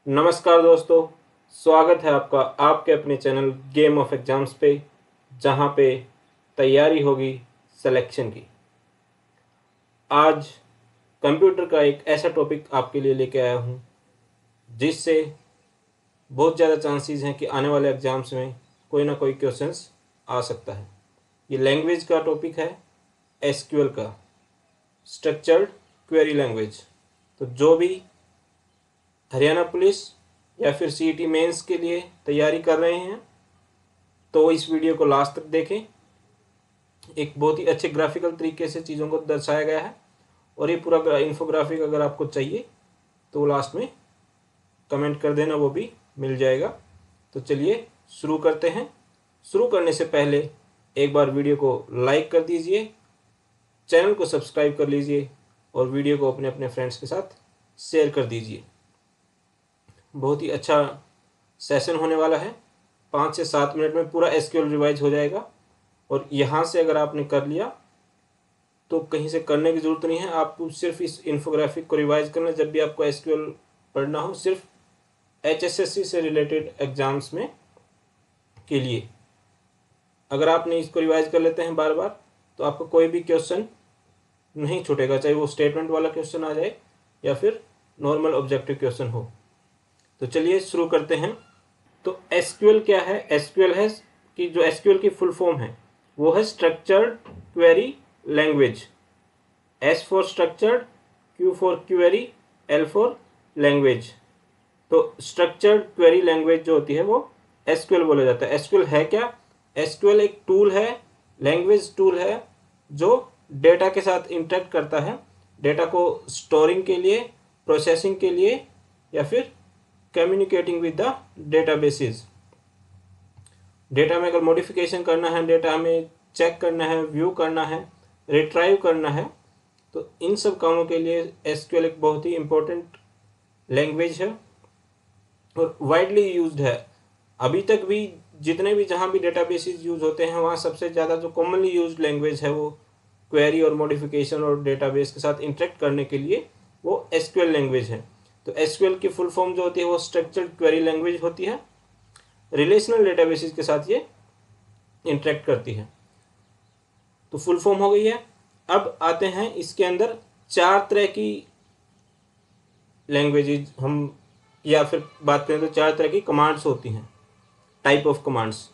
नमस्कार दोस्तों, स्वागत है आपका आपके अपने चैनल गेम ऑफ एग्जाम्स पे, जहाँ पे तैयारी होगी सिलेक्शन की। आज कंप्यूटर का एक ऐसा टॉपिक आपके लिए लेके आया हूँ जिससे बहुत ज़्यादा चांसेस हैं कि आने वाले एग्ज़ाम्स में कोई ना कोई क्वेश्चंस आ सकता है। ये लैंग्वेज का टॉपिक है, एसक्यूएल का, स्ट्रक्चर्ड क्वेरी लैंग्वेज। तो जो भी हरियाणा पुलिस या फिर सीईटी मेंस के लिए तैयारी कर रहे हैं तो इस वीडियो को लास्ट तक देखें। एक बहुत ही अच्छे ग्राफिकल तरीके से चीज़ों को दर्शाया गया है और ये पूरा इन्फोग्राफिक अगर आपको चाहिए तो लास्ट में कमेंट कर देना, वो भी मिल जाएगा। तो चलिए शुरू करते हैं। शुरू करने से पहले एक बार वीडियो को लाइक कर दीजिए, चैनल को सब्सक्राइब कर लीजिए और वीडियो को अपने अपने फ्रेंड्स के साथ शेयर कर दीजिए। बहुत ही अच्छा सेशन होने वाला है। 5 से 7 मिनट में पूरा एसक्यूएल रिवाइज हो जाएगा और यहाँ से अगर आपने कर लिया तो कहीं से करने की ज़रूरत नहीं है। आपको सिर्फ इस इन्फोग्राफिक को रिवाइज करना जब भी आपको एसक्यूएल पढ़ना हो, सिर्फ एचएसएससी से रिलेटेड एग्जाम्स में के लिए। अगर आपने इसको रिवाइज कर लेते हैं बार बार तो आपको कोई भी क्वेश्चन नहीं छूटेगा, चाहे वो स्टेटमेंट वाला क्वेश्चन आ जाए या फिर नॉर्मल ऑब्जेक्टिव क्वेश्चन हो। तो चलिए शुरू करते हैं। तो एसक्यूएल क्या है? एसक्यूएल है कि जो एसक्यूएल की फुल फॉर्म है वो है structured query language. S for structured, Q for query, L for language. तो स्ट्रक्चर्ड क्वेरी लैंग्वेज जो होती है वो एसक्यूएल बोला जाता है। एसक्यूएल है क्या? एसक्यूएल एक टूल है, लैंग्वेज टूल है जो डेटा के साथ इंटरेक्ट करता है, डेटा को स्टोरिंग के लिए, प्रोसेसिंग के लिए या फिर communicating with the databases. Data में अगर मॉडिफिकेशन करना है, डेटा हमें चेक करना है, व्यू करना है, रिट्राइव करना है, तो इन सब कामों के लिए एसक्यूएल एक बहुत ही इम्पोर्टेंट लैंग्वेज है और वाइडली यूज्ड है। अभी तक भी जितने भी जहाँ भी डेटाबेसेस यूज होते हैं वहाँ सबसे ज़्यादा जो कॉमनली यूज्ड लैंग्वेज है वो क्वेरी और मॉडिफिकेशन और डेटाबेस के साथ इंटरेक्ट करने के लिए वो एसक्यूएल लैंग्वेज है। तो एसक्यूएल की फुल फॉर्म जो होती है वो स्ट्रक्चर्ड क्वेरी लैंग्वेज होती है। रिलेशनल डेटाबेसेस के साथ ये इंटरेक्ट करती है। तो फुल फॉर्म हो गई है। अब आते हैं इसके अंदर 4 तरह की लैंग्वेजेज हम या फिर बात करें तो 4 तरह की कमांड्स होती हैं, टाइप ऑफ कमांड्स।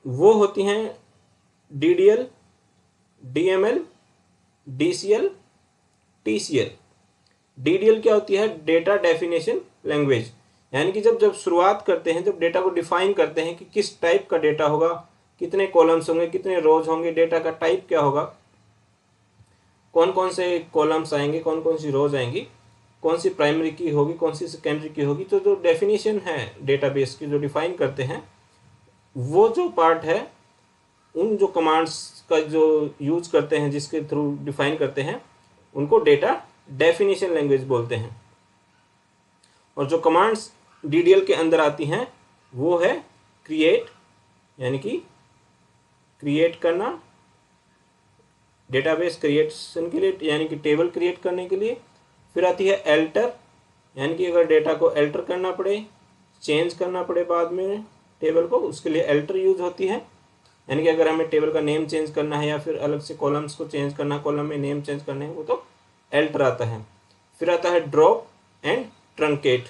वो होती हैं DDL, DML, DCL, TCL. DDL क्या होती है? Data definition language. यानी कि जब शुरुआत करते हैं, जब डेटा को डिफाइन करते हैं कि किस टाइप का डेटा होगा, कितने कॉलम्स होंगे, कितने रोज होंगे, डेटा का टाइप क्या होगा, कौन कौन से कॉलम्स आएंगे, कौन कौन सी रोज आएंगी, कौन सी प्राइमरी की होगी, कौन सी सेकेंडरी की होगी। तो जो डेफिनेशन है डेटाबेस की, जो डिफाइन करते हैं, वो जो पार्ट है उन जो कमांड्स का जो यूज करते हैं, जिसके थ्रू डिफाइन करते हैं, उनको डेटा डेफिनेशन लैंग्वेज बोलते हैं। और जो कमांड्स डीडीएल के अंदर आती हैं वो है क्रिएट, यानी कि क्रिएट करना, डेटाबेस क्रिएशन के लिए, यानी कि टेबल क्रिएट करने के लिए। फिर आती है एल्टर, यानी कि अगर डेटा को एल्टर करना पड़े, चेंज करना पड़े बाद में टेबल को, उसके लिए एल्टर यूज होती है। यानी कि अगर हमें टेबल का नेम चेंज करना है या फिर अलग से कॉलम्स को चेंज करना है, कॉलम में नेम चेंज करने हैं, वो तो एल्टर आता है। फिर आता है drop and truncate.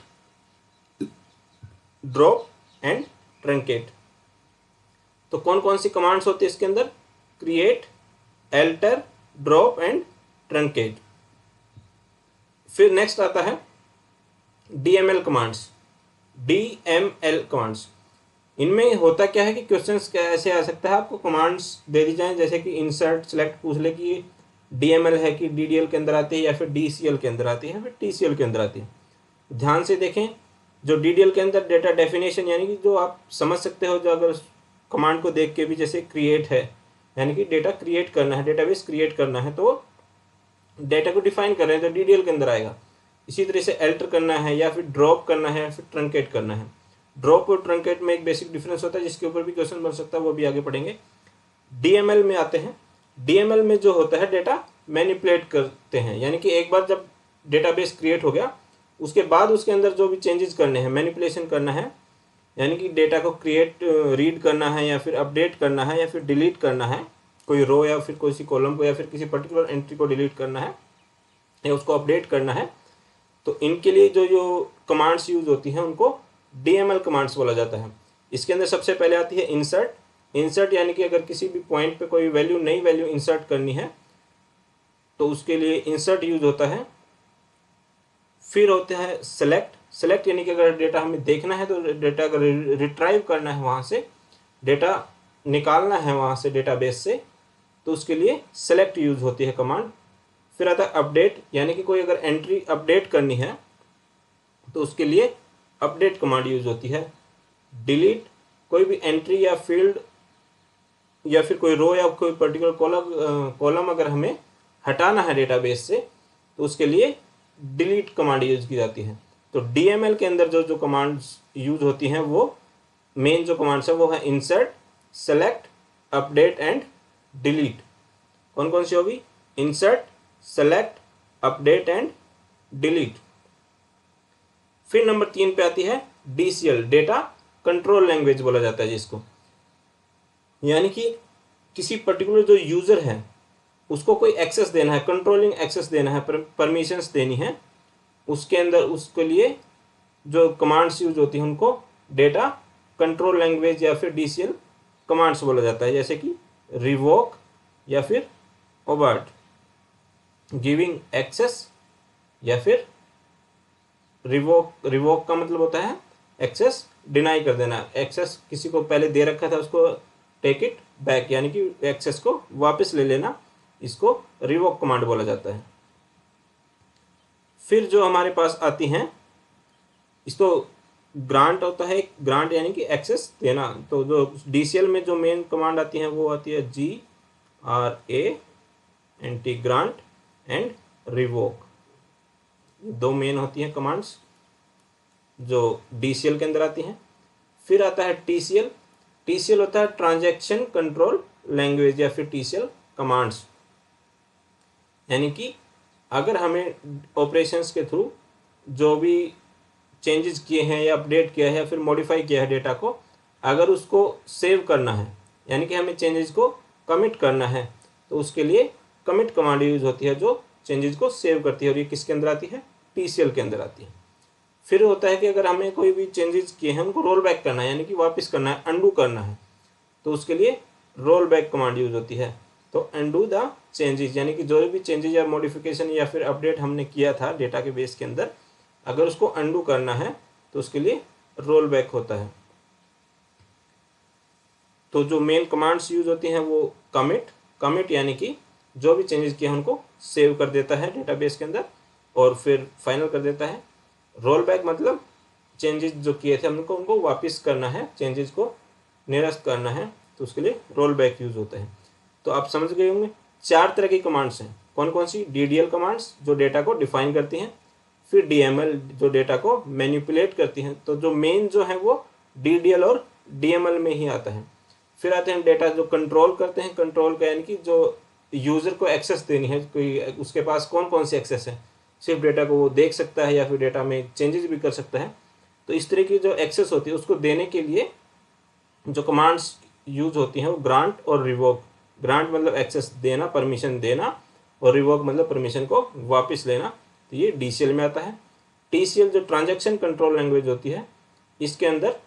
Drop and truncate. तो कौन कौन सी कमांड्स होती है इसके अंदर? Create, alter, drop and truncate. फिर नेक्स्ट आता है डीएमएल कमांड्स। डीएमएल कमांड्स, इनमें होता क्या है कि क्वेश्चंस कैसे आ सकता है, आपको कमांड्स दे दी जाएं, जैसे कि इंसर्ट सेलेक्ट पूछ ले कि डीएमएल है कि डीडीएल के अंदर आती है या फिर डीसीएल के अंदर आती है, फिर टीसीएल के अंदर आती है। ध्यान से देखें, जो डीडीएल के अंदर डेटा डेफिनेशन, यानी कि जो आप समझ सकते हो, जो अगर कमांड को देख के भी, जैसे क्रिएट है यानी कि डेटा क्रिएट करना है, डेटाबेस क्रिएट करना है, तो डेटा को डिफाइन कर रहे हैं तो डीडीएल के अंदर आएगा। इसी तरह से एल्टर करना है या फिर ड्रॉप करना है या फिर ट्रंकेट करना है। ड्रॉप और ट्रंकेट में एक बेसिक डिफरेंस होता है जिसके ऊपर भी क्वेश्चन बन सकता है, वो भी आगे पढ़ेंगे। डीएमएल में आते हैं। डीएमएल में जो होता है डेटा मैनिपुलेट करते हैं, यानी कि एक बार जब डेटाबेस क्रिएट हो गया उसके बाद उसके अंदर जो भी चेंजेस करने हैं, मैनिपुलेशन करना है, यानी कि डेटा को रीड करना है या फिर अपडेट करना है या फिर डिलीट करना है, कोई रो या फिर किसी कॉलम को या फिर किसी पर्टिकुलर एंट्री को डिलीट करना है या उसको अपडेट करना है, तो इनके लिए जो जो कमांड्स यूज होती हैं उनको DML कमांड्स बोला जाता है। इसके अंदर सबसे पहले आती है इंसर्ट यानी कि अगर किसी भी पॉइंट पे कोई नई वैल्यू इंसर्ट करनी है तो उसके लिए इंसर्ट यूज होता है। फिर होता है सेलेक्ट यानी कि अगर डेटा हमें देखना है तो डेटा अगर रिट्राइव करना है, वहाँ से डेटा निकालना है वहाँ से डेटाबेस से, तो उसके लिए सेलेक्ट यूज होती है कमांड। फिर आता है अपडेट, यानी कि कोई अगर एंट्री अपडेट करनी है तो उसके लिए अपडेट कमांड यूज होती है। डिलीट, कोई भी एंट्री या फील्ड या फिर कोई रो या कोई पर्टिकुलर कॉलम अगर हमें हटाना है डेटाबेस से तो उसके लिए डिलीट कमांड यूज की जाती है। तो DML के अंदर जो जो कमांड्स यूज होती हैं वो मेन जो कमांड्स है वो है insert, select, update and delete. कौन कौन सी होगी? Insert, select, update and delete. फिर नंबर 3 पे आती है DCL, डेटा कंट्रोल लैंग्वेज बोला जाता है जिसको, यानी कि किसी पर्टिकुलर जो यूजर है उसको कोई एक्सेस देना है, कंट्रोलिंग एक्सेस देना है, परमिशंस देनी है, उसके अंदर उसके लिए जो कमांड्स यूज होती हैं उनको डेटा कंट्रोल लैंग्वेज या फिर DCL कमांड्स बोला जाता है। जैसे कि रिवोक या फिर ओबर्ट, गिविंग एक्सेस या फिर रिवोक का मतलब होता है एक्सेस डिनाई कर देना। एक्सेस किसी को पहले दे रखा था उसको टेक इट बैक, यानी कि एक्सेस को वापस ले लेना, इसको रिवोक कमांड बोला जाता है। फिर जो हमारे पास आती हैं, इसको ग्रांट होता है, ग्रांट यानी कि एक्सेस देना। तो जो DCL में जो मेन कमांड आती है वो आती है GRANT, ग्रांट एंड रिवोक। दो मेन होती हैं कमांड्स जो DCL के अंदर आती हैं। फिर आता है TCL होता है ट्रांजैक्शन कंट्रोल लैंग्वेज या फिर TCL कमांड्स, यानी कि अगर हमें ऑपरेशंस के थ्रू जो भी चेंजेस किए हैं या अपडेट किया है या फिर मॉडिफाई किया है डेटा को, अगर उसको सेव करना है यानी कि हमें चेंजेस को कमिट करना है, तो उसके लिए कमिट कमांड यूज होती है जो चेंजेस को सेव करती है, और ये किसके अंदर आती है? TCL के अंदर आती है। फिर होता है कि अगर हमें कोई भी चेंजेस किए हैं उनको रोल बैक करना है, यानी कि वापस करना है, अंडू करना है, तो उसके लिए रोल बैक कमांड यूज होती है। तो अंडू द चेंजेस, यानी कि जो भी चेंजेस या मॉडिफिकेशन या फिर अपडेट हमने किया था डेटा के बेस के अंदर, अगर उसको अंडू करना है तो उसके लिए रोल बैक होता है। तो जो मेन कमांड्स यूज होती हैं वो कमिट यानी कि जो भी चेंजेस किए हैं उनको सेव कर देता है डेटाबेस के अंदर और फिर फाइनल कर देता है। रोल बैक मतलब चेंजेस जो किए थे हमको उनको वापस करना है, चेंजेस को निरस्त करना है, तो उसके लिए रोल बैक यूज होता है। तो आप समझ गए होंगे 4 तरह की कमांड्स हैं। कौन कौन सी? DDL कमांड्स जो डेटा को डिफाइन करती हैं, फिर DML जो डेटा को मैनिपुलेट करती हैं। तो जो मेन जो है वो DDL और DML में ही आता है। फिर आते हैं डेटा जो कंट्रोल करते हैं, कंट्रोल का यानी कि जो यूज़र को एक्सेस देनी है, कोई उसके पास कौन कौन सी एक्सेस है, सिर्फ डेटा को वो देख सकता है या फिर डेटा में चेंजेस भी कर सकता है। तो इस तरह की जो एक्सेस होती है उसको देने के लिए जो कमांड्स यूज होती हैं वो ग्रांट और रिवोक। ग्रांट मतलब एक्सेस देना, परमिशन देना, और रिवोक मतलब परमिशन को वापस लेना। तो ये DCL में आता है। TCL जो ट्रांजैक्शन कंट्रोल लैंग्वेज होती है, इसके अंदर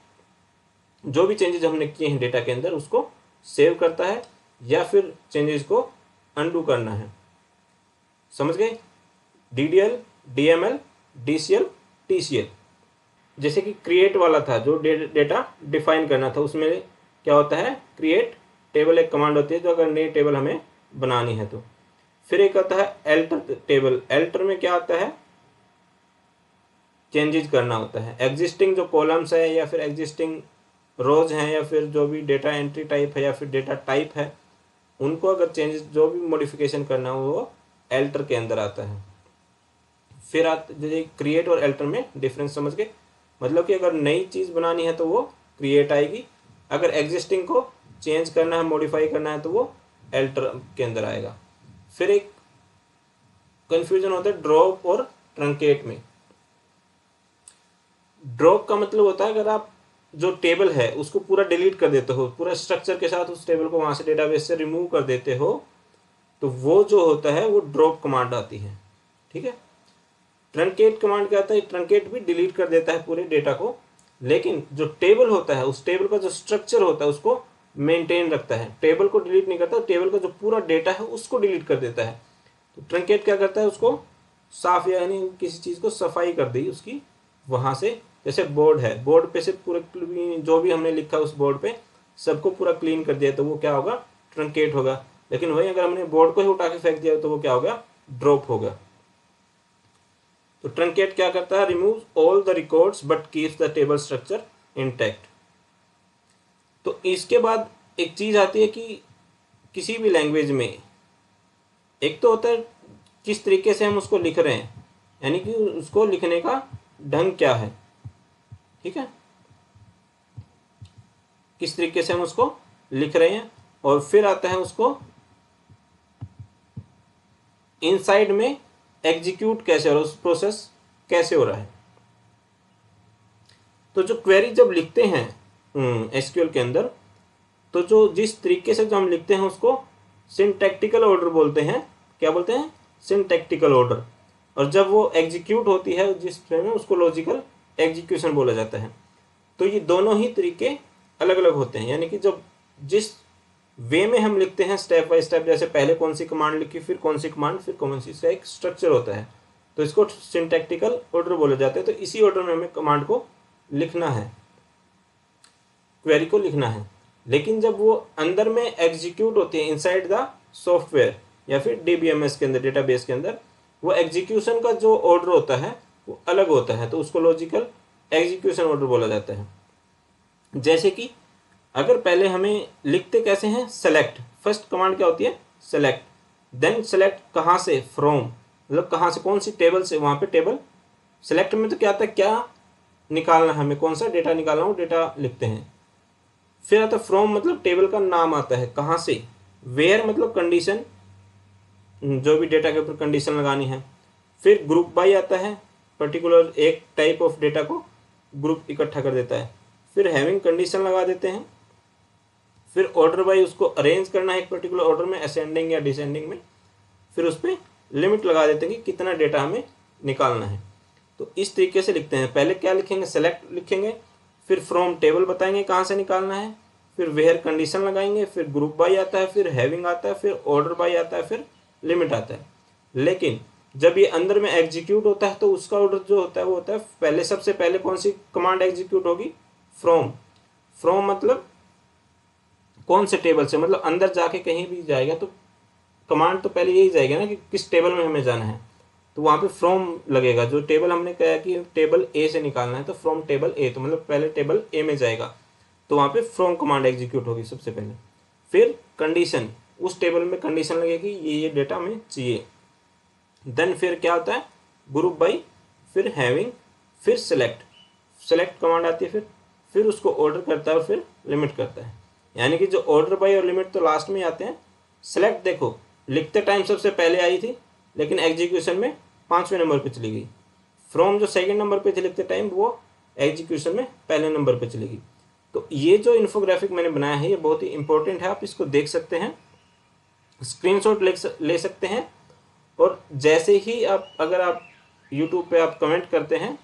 जो भी चेंजेस हमने किए हैं डेटा के अंदर उसको सेव करता है या फिर चेंजेस को अंडू करना है। समझ गए? DDL, DML, DCL, TCL। जैसे कि क्रिएट वाला था जो डेटा डिफाइन करना था, उसमें क्या होता है? क्रिएट टेबल एक कमांड होती है जो अगर नई टेबल हमें बनानी है तो। फिर एक आता है एल्टर टेबल। एल्टर में क्या आता है? चेंजेस करना होता है। एग्जिस्टिंग जो कॉलम्स है या फिर एग्जिस्टिंग रोज हैं या फिर जो भी डेटा एंट्री टाइप है या फिर डेटा टाइप है, उनको अगर चेंजेस जो भी मॉडिफिकेशन करना हो वो एल्टर के अंदर आता है। फिर जैसे क्रिएट और एल्टर में डिफरेंस समझ गए, मतलब कि अगर नई चीज़ बनानी है तो वो क्रिएट आएगी, अगर एग्जिस्टिंग को चेंज करना है, मॉडिफाई करना है तो वो एल्टर के अंदर आएगा। फिर एक कन्फ्यूजन होता है ड्रॉप और ट्रंकेट में। ड्रॉप का मतलब होता है अगर आप जो टेबल है उसको पूरा डिलीट कर देते हो, पूरा स्ट्रक्चर के साथ उस टेबल को वहाँ से डेटाबेस से रिमूव कर देते हो, तो वो जो होता है वो ड्रॉप कमांड आती है। ठीक है। ट्रंकेट कमांड क्या होता है, ट्रंकेट भी डिलीट कर देता है पूरे डेटा को, लेकिन जो टेबल होता है उस टेबल का जो स्ट्रक्चर होता है उसको मेंटेन रखता है। टेबल को डिलीट नहीं करता, टेबल का जो पूरा डेटा है उसको डिलीट कर देता है। तो ट्रंकेट क्या करता है, उसको साफ, यानी किसी चीज़ को सफाई कर दी उसकी वहाँ से। जैसे बोर्ड है, बोर्ड पे से पूरे जो भी हमने लिखा उस बोर्ड पे सबको पूरा क्लीन कर दिया, तो वो क्या होगा, ट्रंकेट होगा। लेकिन वही अगर हमने बोर्ड को ही उठा के फेंक दिया तो वो क्या होगा, ड्रॉप होगा। तो ट्रंकेट क्या करता है, remove all the records but keeps the table structure intact. तो इसके बाद एक चीज आती है कि किसी भी लैंग्वेज में एक तो होता है किस तरीके से हम उसको लिख रहे हैं, यानी कि उसको लिखने का ढंग क्या है। ठीक है, किस तरीके से हम उसको लिख रहे हैं, और फिर आता है उसको इनसाइड में एग्जीक्यूट कैसे हो रहा है, उस प्रोसेस कैसे हो रहा है। तो जो क्वेरी जब लिखते हैं एसक्यूएल के अंदर, तो जो जिस तरीके से जो हम लिखते हैं उसको सिंटैक्टिकल ऑर्डर बोलते हैं। क्या बोलते हैं, सिंटैक्टिकल ऑर्डर। और जब वो एग्जीक्यूट होती है जिस फ्रेम में, उसको लॉजिकल एग्जीक्यूशन बोला जाता है। तो ये दोनों ही तरीके अलग अलग होते हैं, यानी कि जब जिस वे में हम लिखते हैं स्टेप बाय स्टेप, जैसे पहले कौन सी कमांड लिखी, फिर कौन सी कमांड, फिर कौन सी, इसका एक स्ट्रक्चर होता है, तो इसको सिंटैक्टिकल ऑर्डर बोले जाते हैं। तो इसी ऑर्डर में हमें कमांड को लिखना है, क्वेरी को लिखना है। लेकिन जब वो अंदर में एग्जीक्यूट होती है इनसाइड द सॉफ्टवेयर या फिर डीबीएमएस के अंदर, डेटाबेस के अंदर, वो एग्जीक्यूशन का जो ऑर्डर होता है वो अलग होता है, तो उसको लॉजिकल एग्जीक्यूशन ऑर्डर बोला जाता है। जैसे कि अगर पहले हमें लिखते कैसे हैं, सेलेक्ट, फर्स्ट कमांड क्या होती है, सेलेक्ट, देन सेलेक्ट कहाँ से, फ्रॉम, मतलब कहाँ से, कौन सी टेबल से, वहाँ पे टेबल। सेलेक्ट में तो क्या आता है, क्या निकालना है हमें, कौन सा डेटा निकालना हो, डेटा लिखते हैं। फिर आता है फ्रॉम, मतलब टेबल का नाम आता है, कहाँ से। वेयर मतलब कंडीशन, जो भी डेटा के ऊपर कंडीशन लगानी है। फिर ग्रुप बाय आता है, पर्टिकुलर एक टाइप ऑफ डेटा को ग्रुप इकट्ठा कर देता है। फिर हैविंग कंडीशन लगा देते हैं। फिर ऑर्डर बाय, उसको अरेंज करना है एक पर्टिकुलर ऑर्डर में, असेंडिंग या डिसेंडिंग में। फिर उस पर लिमिट लगा देते हैं कि कितना डेटा हमें निकालना है। तो इस तरीके से लिखते हैं। पहले क्या लिखेंगे, सेलेक्ट लिखेंगे, फिर फ्रॉम टेबल बताएंगे कहाँ से निकालना है, फिर वेयर कंडीशन लगाएंगे, फिर ग्रुप बाय आता है, फिर हैविंग आता है, फिर ऑर्डर बाय आता है, फिर लिमिट आता है। लेकिन जब ये अंदर में एग्जीक्यूट होता है तो उसका ऑर्डर जो होता है वो होता है, पहले सबसे पहले कौन सी कमांड एग्जीक्यूट होगी, फ्रॉम। फ्रॉम मतलब कौन से टेबल से, मतलब अंदर जाके कहीं भी जाएगा तो कमांड तो पहले यही जाएगा ना कि किस टेबल में हमें जाना है, तो वहाँ पे फ्रॉम लगेगा। जो टेबल हमने कहा कि टेबल ए से निकालना है तो फ्रॉम टेबल ए, तो मतलब पहले टेबल ए में जाएगा, तो वहाँ पे फ्रॉम कमांड एग्जीक्यूट होगी सबसे पहले। फिर कंडीशन, उस टेबल में कंडीशन लगेगी ये डेटा हमें चाहिए। देन फिर क्या होता है, ग्रुप बाई, फिर हैविंग, फिर सेलेक्ट, सेलेक्ट कमांड आती है, फिर उसको ऑर्डर करता है और फिर लिमिट करता है। यानी कि जो ऑर्डर बाई और लिमिट तो लास्ट में आते हैं। सेलेक्ट देखो लिखते टाइम सबसे पहले आई थी, लेकिन एग्जीक्यूशन में 5वें नंबर पे चली गई। फ्रॉम जो सेकंड नंबर पे थी लिखते टाइम, वो एग्जीक्यूशन में पहले नंबर पे चली गई। तो ये जो इन्फोग्राफिक मैंने बनाया है ये बहुत ही इंपॉर्टेंट है, आप इसको देख सकते हैं, स्क्रीनशॉट ले सकते हैं। और जैसे ही आप, अगर आप यूट्यूब पे आप कमेंट करते हैं,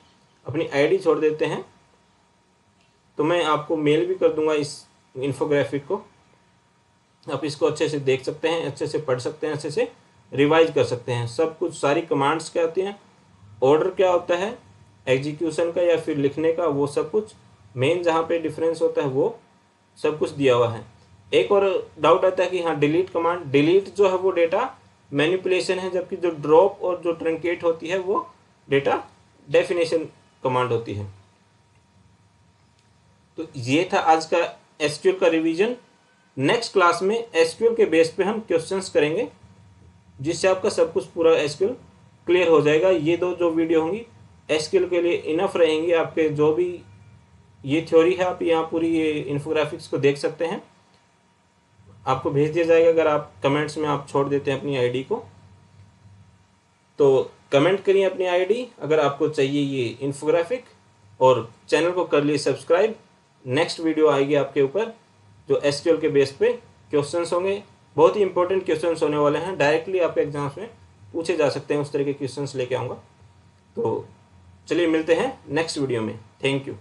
अपनी आईडी छोड़ देते हैं, तो मैं आपको मेल भी कर दूंगा इस इन्फोग्राफिक को। आप इसको अच्छे से देख सकते हैं, अच्छे से पढ़ सकते हैं, अच्छे से रिवाइज कर सकते हैं। सब कुछ, सारी कमांड्स क्या होती हैं, ऑर्डर क्या होता है एग्जीक्यूशन का या फिर लिखने का, वो सब कुछ, मेन जहाँ पे डिफरेंस होता है वो सब कुछ दिया हुआ है। एक और डाउट आता है कि हाँ डिलीट कमांड, डिलीट जो है वो डेटा मैनिपुलेशन है, जबकि जो ड्रॉप और जो ट्रंकेट होती है वो डेटा डेफिनेशन कमांड होती है। तो ये था आज का एसक्यूएल का रिवीजन। नेक्स्ट क्लास में एसक्यूएल के बेस पे हम क्वेश्चंस करेंगे, जिससे आपका सब कुछ पूरा एसक्यूएल क्लियर हो जाएगा। ये दो जो वीडियो होंगी एसक्यूएल के लिए इनफ रहेंगी। आपके जो भी ये थ्योरी है, आप यहाँ पूरी ये इन्फोग्राफिक्स को देख सकते हैं, आपको भेज दिया जाएगा अगर आप कमेंट्स में आप छोड़ देते हैं अपनी आईडी को। तो कमेंट करिए अपनी आईडी अगर आपको चाहिए ये इन्फोग्राफिक, और चैनल को कर लिए सब्सक्राइब। नेक्स्ट वीडियो आएगी आपके ऊपर जो एसक्यूएल के बेस पे क्वेश्चंस होंगे, बहुत ही इंपॉर्टेंट क्वेश्चंस होने वाले हैं, डायरेक्टली आपके एग्जाम्स में पूछे जा सकते हैं, उस तरह के क्वेश्चंस लेके आऊँगा। तो चलिए मिलते हैं नेक्स्ट वीडियो में। Thank you.